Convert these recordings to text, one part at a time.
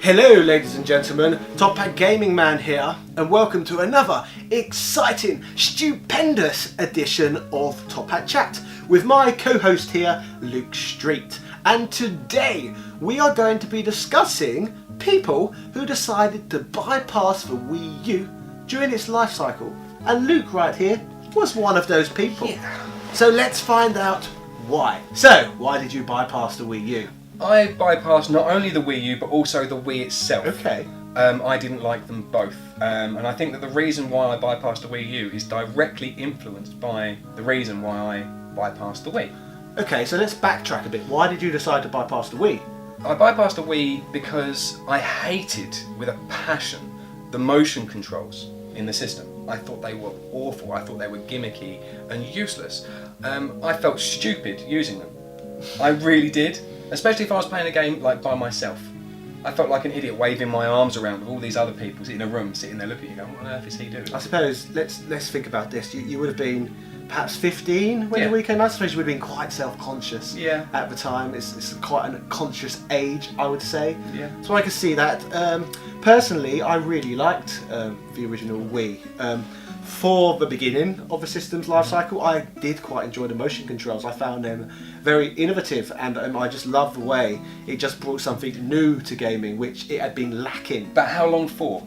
Hello ladies and gentlemen, Top Hat Gaming Man here, and welcome to another exciting, stupendous edition of Top Hat Chat with my co-host here, Luke Street. And today we are going to be discussing people who decided to bypass the Wii U during its life cycle. And Luke right here was one of those people. Yeah. So let's find out why. So, why did you bypass the Wii U? I bypassed not only the Wii U but also the Wii itself. Okay. I didn't like them both, and I think that the reason why I bypassed the Wii U is directly influenced by the reason why I bypassed the Wii. Okay, so let's backtrack a bit. Why did you decide to bypass the Wii? I bypassed the Wii because I hated with a passion the motion controls in the system. I thought they were awful, I thought they were gimmicky and useless. I felt stupid using them. I really did. Especially if I was playing a game like by myself. I felt like an idiot waving my arms around with all these other people in a room sitting there looking at you going, what on earth is he doing? I suppose, let's think about this. You would have been perhaps 15 when Yeah. the Wii came out. I suppose you would have been quite self-conscious Yeah. at the time. It's quite a conscious age, I would say. Yeah. So I can see that. Personally, I really liked the original Wii. For the beginning of the system's life cycle, I did quite enjoy the motion controls. I found them very innovative, and I just loved the way it just brought something new to gaming, which it had been lacking. But how long for?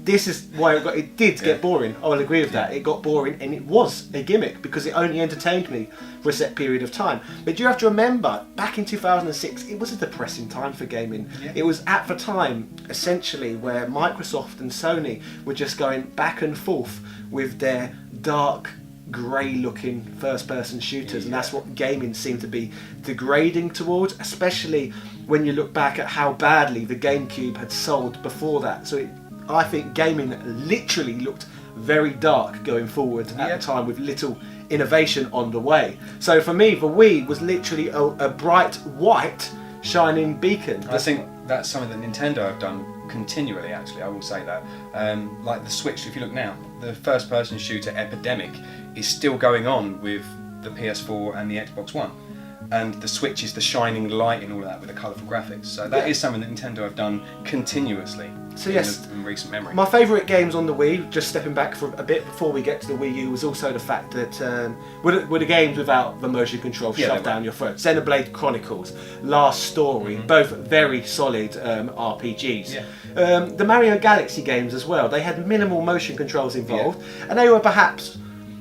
This is why it did get boring. I will agree with that. It got boring, and it was a gimmick because it only entertained me for a set period of time. But you have to remember, back in 2006, it was a depressing time for gaming. Yeah. It was at the time, essentially, where Microsoft and Sony were just going back and forth with their dark, grey-looking first-person shooters, and that's what gaming seemed to be degrading towards, especially when you look back at how badly the GameCube had sold before that. So I think gaming literally looked very dark going forward at the time, with little innovation on the way. So for me, the Wii was literally a bright white shining beacon. I think that's something that Nintendo have done continually, actually, I will say that. Like the Switch, if you look now, the first person shooter epidemic is still going on with the PS4 and the Xbox One. And the Switch is the shining light in all of that with the colourful graphics. So that is something that Nintendo have done continuously in recent memory. My favourite games on the Wii, just stepping back for a bit before we get to the Wii U, was also the fact that were the games without the motion control shoved down your throat. Xenoblade Chronicles, Last Story, both very solid RPGs. Yeah. The Mario Galaxy games as well, they had minimal motion controls involved, and they were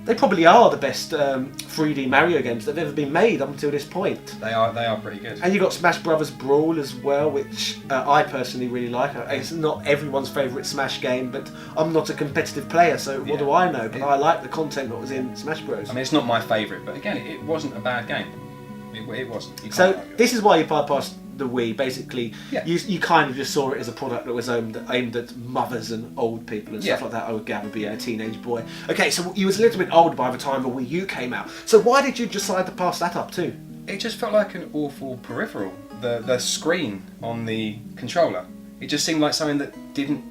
they probably are the best 3D Mario games that have ever been made up until this point. They are pretty good. And you got Smash Brothers Brawl as well, which I personally really like. It's not everyone's favourite Smash game, but I'm not a competitive player, so what do I know? But I like the content that was in Smash Bros. I mean, it's not my favourite, but again, it wasn't a bad game. It wasn't. So this is why you bypassed the Wii. Basically, you kind of just saw it as a product that was aimed at mothers and old people and stuff like that. I would gather, being a teenage boy. Okay, so you was a little bit old by the time the Wii U came out. So why did you decide to pass that up too? It just felt like an awful peripheral. The screen on the controller. It just seemed like something that didn't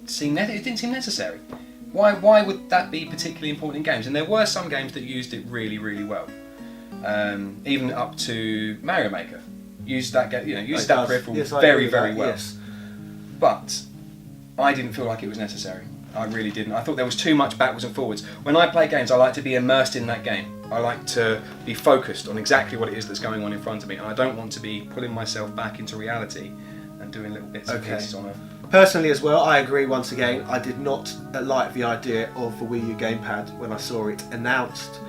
seem necessary. Why would that be particularly important in games? And there were some games that used it really, really well. Even up to Mario Maker, used that peripheral very well. Yes. But I didn't feel like it was necessary. I really didn't. I thought there was too much backwards and forwards. When I play games, I like to be immersed in that game. I like to be focused on exactly what it is that's going on in front of me, and I don't want to be pulling myself back into reality and doing little bits and pieces on it. Personally as well, I agree once again. I did not like the idea of the Wii U gamepad when I saw it announced.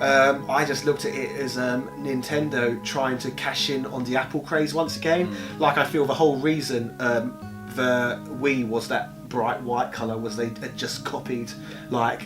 I just looked at it as Nintendo trying to cash in on the Apple craze once again. Like, I feel the whole reason the Wii was that bright white colour was they had just copied like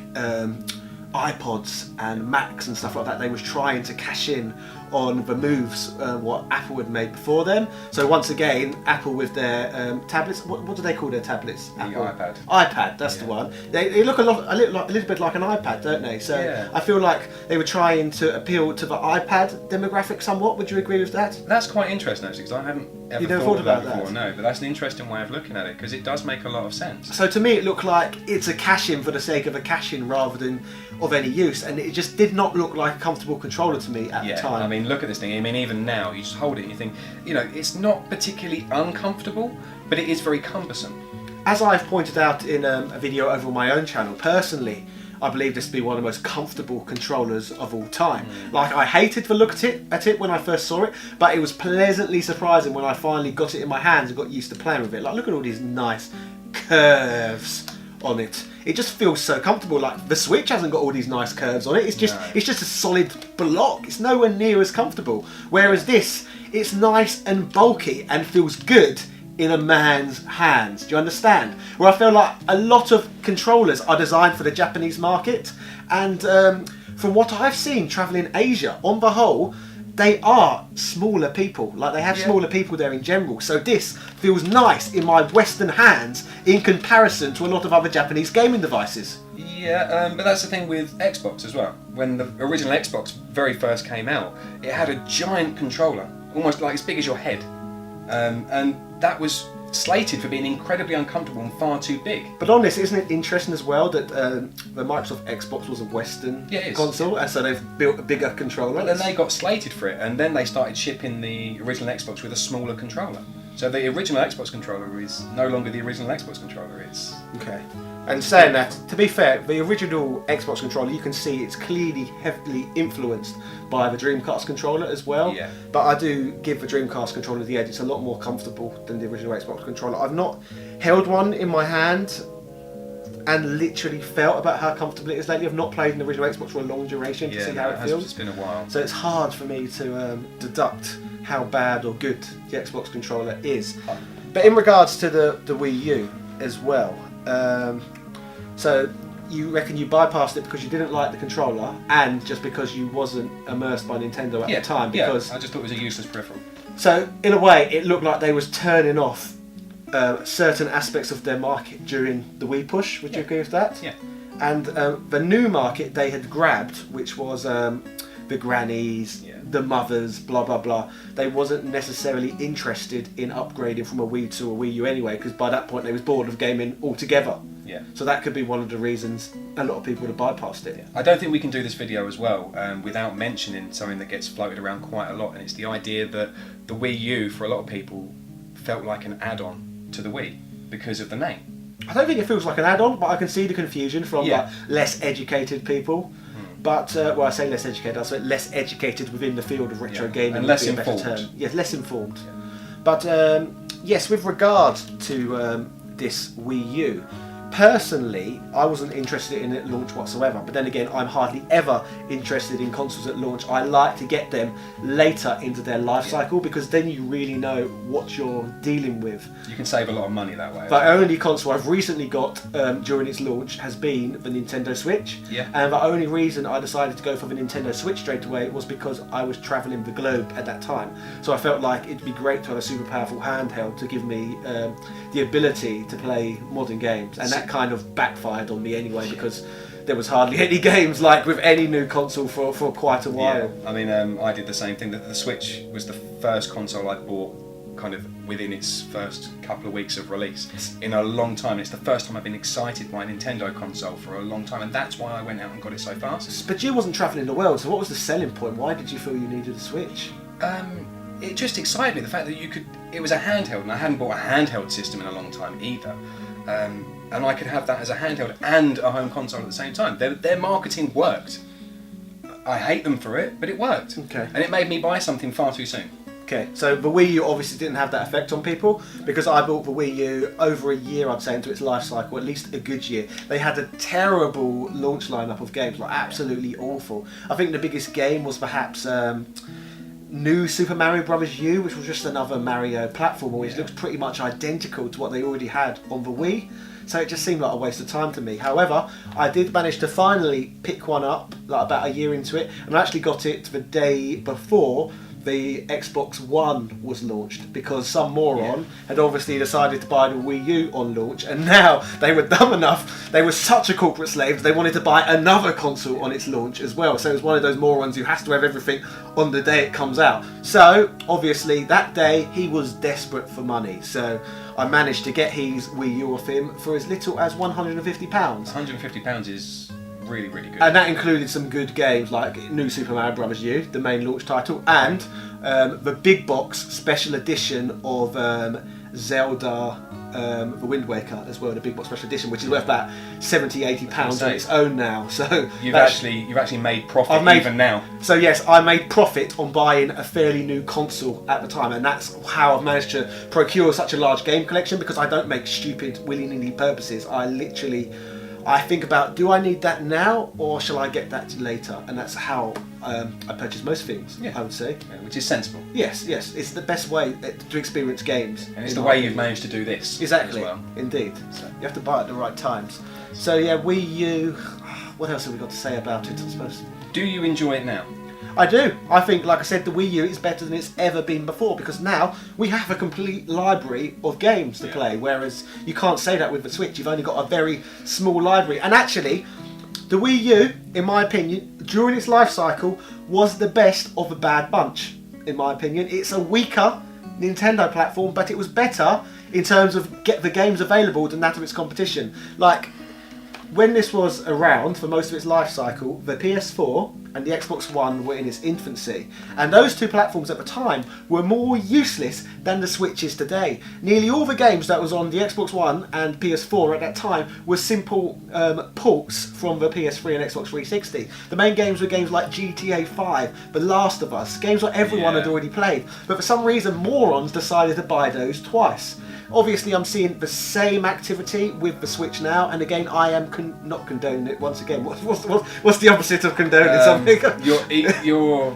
iPods and Macs and stuff like that. They was trying to cash in on the moves what Apple had made before them. So once again, Apple with their tablets. What do they call their tablets? The iPad. iPad, that's the one. They look a little bit like an iPad, don't they? So I feel like they were trying to appeal to the iPad demographic somewhat. Would you agree with that? That's quite interesting, actually, because I haven't ever thought about that before. No, but that's an interesting way of looking at it, because it does make a lot of sense. So to me, it looked like it's a cash-in for the sake of a cash-in rather than of any use, and it just did not look like a comfortable controller to me at the time. I mean, look at this thing. I mean, even now, you just hold it and you think, it's not particularly uncomfortable, but it is very cumbersome. As I've pointed out in a video over on my own channel, personally, I believe this to be one of the most comfortable controllers of all time. Like, I hated the look at it when I first saw it, but it was pleasantly surprising when I finally got it in my hands and got used to playing with it. Like, look at all these nice curves on it. It just feels so comfortable. Like, the Switch hasn't got all these nice curves on it. It's just it's just a solid block. It's nowhere near as comfortable. Whereas this, it's nice and bulky and feels good in a man's hands. Do you understand? Where I feel like a lot of controllers are designed for the Japanese market, and from what I've seen traveling Asia, on the whole, they are smaller people. Like, they have smaller people there in general. So this feels nice in my Western hands in comparison to a lot of other Japanese gaming devices. Yeah, but that's the thing with Xbox as well. When the original Xbox very first came out, it had a giant controller, almost like as big as your head. And that was slated for being incredibly uncomfortable and far too big. But on this, isn't it interesting as well that the Microsoft Xbox was a Western console, and so they've built a bigger controller? But then they got slated for it, and then they started shipping the original Xbox with a smaller controller. So the original Xbox controller is no longer the original Xbox controller. It's okay. And saying that, to be fair, the original Xbox controller, you can see it's clearly heavily influenced by the Dreamcast controller as well. Yeah. But I do give the Dreamcast controller the edge. It's a lot more comfortable than the original Xbox controller. I've not held one in my hand and literally felt about how comfortable it is lately. I've not played an original Xbox for a long duration to see how it feels. It's been a while. So it's hard for me to deduct how bad or good the Xbox controller is. But in regards to the Wii U as well, so you reckon you bypassed it because you didn't like the controller and just because you wasn't immersed by Nintendo at the time? Because I just thought it was a useless peripheral. So in a way, it looked like they was turning off certain aspects of their market during the Wii push. Would you agree with that? Yeah. And the new market they had grabbed, which was the grannies, the mothers, blah blah blah. They wasn't necessarily interested in upgrading from a Wii to a Wii U anyway, because by that point they was bored of gaming altogether. Yeah. So that could be one of the reasons a lot of people have bypassed it. I don't think we can do this video as well without mentioning something that gets floated around quite a lot, and it's the idea that the Wii U for a lot of people felt like an add-on to the Wii because of the name. I don't think it feels like an add-on, but I can see the confusion from like less educated people. But, well, I say less educated, I say less educated within the field of retro gaming. And less informed. Yes, less informed. Yeah. But, yes, with regard to this Wii U, personally, I wasn't interested in it at launch whatsoever. But then again, I'm hardly ever interested in consoles at launch. I like to get them later into their life cycle because then you really know what you're dealing with. You can save a lot of money that way. The only console I've recently got during its launch has been the Nintendo Switch. Yeah. And the only reason I decided to go for the Nintendo Switch straight away was because I was travelling the globe at that time. So I felt like it'd be great to have a super powerful handheld to give me the ability to play modern games. And that kind of backfired on me anyway because there was hardly any games like with any new console for quite a while. Yeah, I mean, I did the same thing. The Switch was the first console I bought kind of within its first couple of weeks of release in a long time. It's the first time I've been excited by a Nintendo console for a long time, and that's why I went out and got it so fast. But you wasn't travelling the world, so what was the selling point? Why did you feel you needed a Switch? It just excited me, the fact that it was a handheld, and I hadn't bought a handheld system in a long time either. And I could have that as a handheld and a home console at the same time. Their marketing worked. I hate them for it, but it worked. Okay. And it made me buy something far too soon. Okay, so the Wii U obviously didn't have that effect on people because I bought the Wii U over a year, I'd say, into its life cycle, at least a good year. They had a terrible launch lineup of games, like absolutely awful. I think the biggest game was perhaps New Super Mario Bros. U, which was just another Mario platformer, which looks pretty much identical to what they already had on the Wii. So it just seemed like a waste of time to me. However, I did manage to finally pick one up, like about a year into it, and I actually got it the day before the Xbox One was launched because some moron had obviously decided to buy the Wii U on launch, and now they were dumb enough, they were such a corporate slave, they wanted to buy another console on its launch as well. So it was one of those morons who has to have everything on the day it comes out. So obviously that day he was desperate for money, so I managed to get his Wii U off him for as little as £150. £150 is really, really good. And that included some good games like New Super Mario Bros. U, the main launch title, and the big box special edition of Zelda, the Wind Waker as well, the big box special edition, which is worth about £70-80 on its own now. So you've actually made profit even now. So yes, I made profit on buying a fairly new console at the time, and that's how I've managed to procure such a large game collection, because I don't make stupid willy-nilly purposes. I think about, do I need that now or shall I get that later? And that's how I purchase most things, I would say. Yeah, which is sensible. Yes, it's the best way to experience games. And it's the way you've managed to do this. Exactly, as well. Indeed. So you have to buy it at the right times. So yeah, Wii U, what else have we got to say about it, I suppose? Do you enjoy it now? I do. I think, like I said, the Wii U is better than it's ever been before, because now we have a complete library of games to play, whereas you can't say that with the Switch. You've only got a very small library. And actually, the Wii U, in my opinion, during its life cycle, was the best of a bad bunch, in my opinion. It's a weaker Nintendo platform, but it was better in terms of the games available than that of its competition. Like, when this was around for most of its life cycle, the PS4 and the Xbox One were in its infancy, and those two platforms at the time were more useless than the Switch is today. Nearly all the games that was on the Xbox One and PS4 at that time were simple ports from the PS3 and Xbox 360. The main games were games like GTA 5, The Last of Us, games that everyone had already played, but for some reason Morons decided to buy those twice. Obviously, I'm seeing the same activity with the Switch now, and again, I am not condoning it. Once again, what's the opposite of condoning something? You're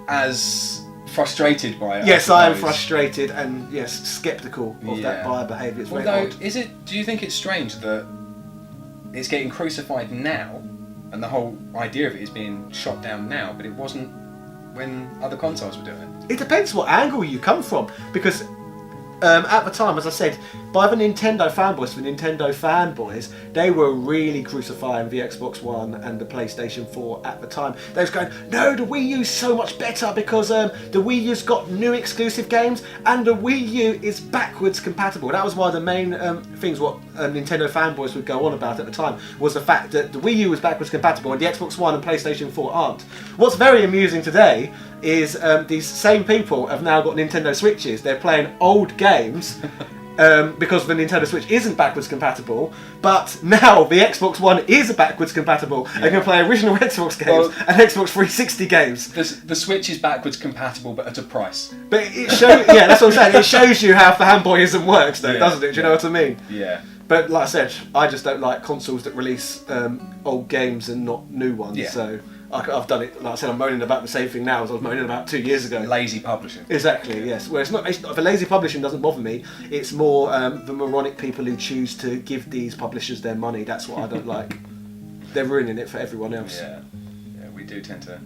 as frustrated by it. Yes, I am frustrated and sceptical of that buyer behaviour. It's very odd. Do you think it's strange that it's getting crucified now, and the whole idea of it is being shot down now, but it wasn't when other consoles were doing it? It depends what angle you come from, because at the time, as I said, by the Nintendo fanboys, they were really crucifying the Xbox One and the PlayStation 4 at the time. They was going, no, the Wii U's so much better because the Wii U's got new exclusive games and the Wii U is backwards compatible. That was one of the main things what Nintendo fanboys would go on about at the time, was the fact that the Wii U was backwards compatible and the Xbox One and PlayStation 4 aren't. What's very amusing today is these same people have now got Nintendo Switches. They're playing old games because the Nintendo Switch isn't backwards compatible, but now the Xbox One is backwards compatible. They can play original Xbox games and Xbox 360 games. The Switch is backwards compatible, but at a price. But it shows, that's what I'm saying. It shows you how fanboyism works, though, doesn't it? Do you know what I mean? Yeah. But like I said, I just don't like consoles that release old games and not new ones. Yeah. So I've done it. Like I said, I'm moaning about the same thing now as I was moaning about 2 years ago. Lazy publishing. Exactly. Yes. Where it's not the lazy publishing doesn't bother me. It's more the moronic people who choose to give these publishers their money. That's what I don't like. They're ruining it for everyone else. Yeah. We do tend to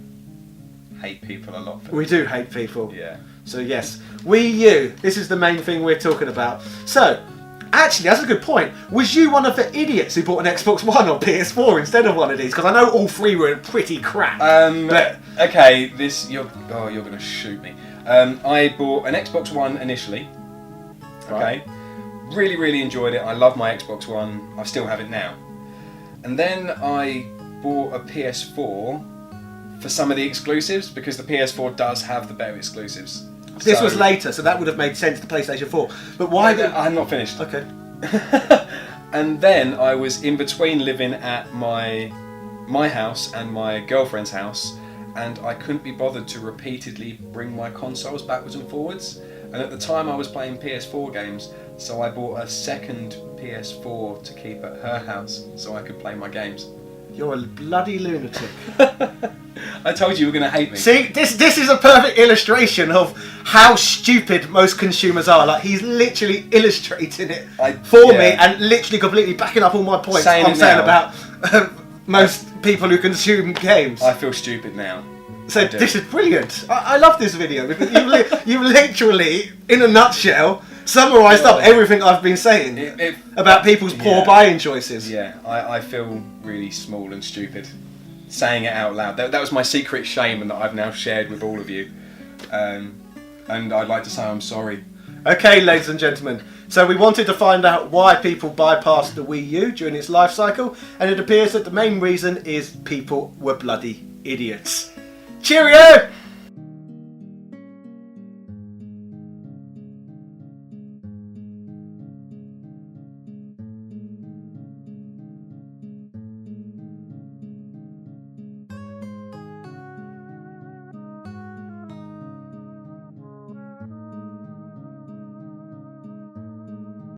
hate people a lot. We do hate people. Yeah. So yes, Wii U. This is the main thing we're talking about. So, actually, that's a good point. Was you one of the idiots who bought an Xbox One or PS4 instead of one of these? Because I know all three were pretty crap. Okay, you're going to shoot me. I bought an Xbox One initially. Okay. Right. Really, really enjoyed it. I love my Xbox One. I still have it now. And then I bought a PS4 for some of the exclusives, because the PS4 does have the better exclusives. This was later, so that would have made sense to PlayStation 4. But why? I'm not finished. Okay. And then I was in between living at my house and my girlfriend's house, and I couldn't be bothered to repeatedly bring my consoles backwards and forwards. And at the time I was playing PS4 games, so I bought a second PS4 to keep at her house so I could play my games. You're a bloody lunatic. I told you were going to hate me. See, this is a perfect illustration of how stupid most consumers are. Like, he's literally illustrating it for me and literally completely backing up all my points I'm saying about most people who consume games. I feel stupid now. So this is brilliant. I love this video because you've literally, in a nutshell, summarised up everything I've been saying about people's poor buying choices. Yeah, I feel really small and stupid saying it out loud. That was my secret shame, and that I've now shared with all of you. And I'd like to say I'm sorry. Okay, ladies and gentlemen. So we wanted to find out why people bypassed the Wii U during its life cycle, and it appears that the main reason is people were bloody idiots. Cheerio!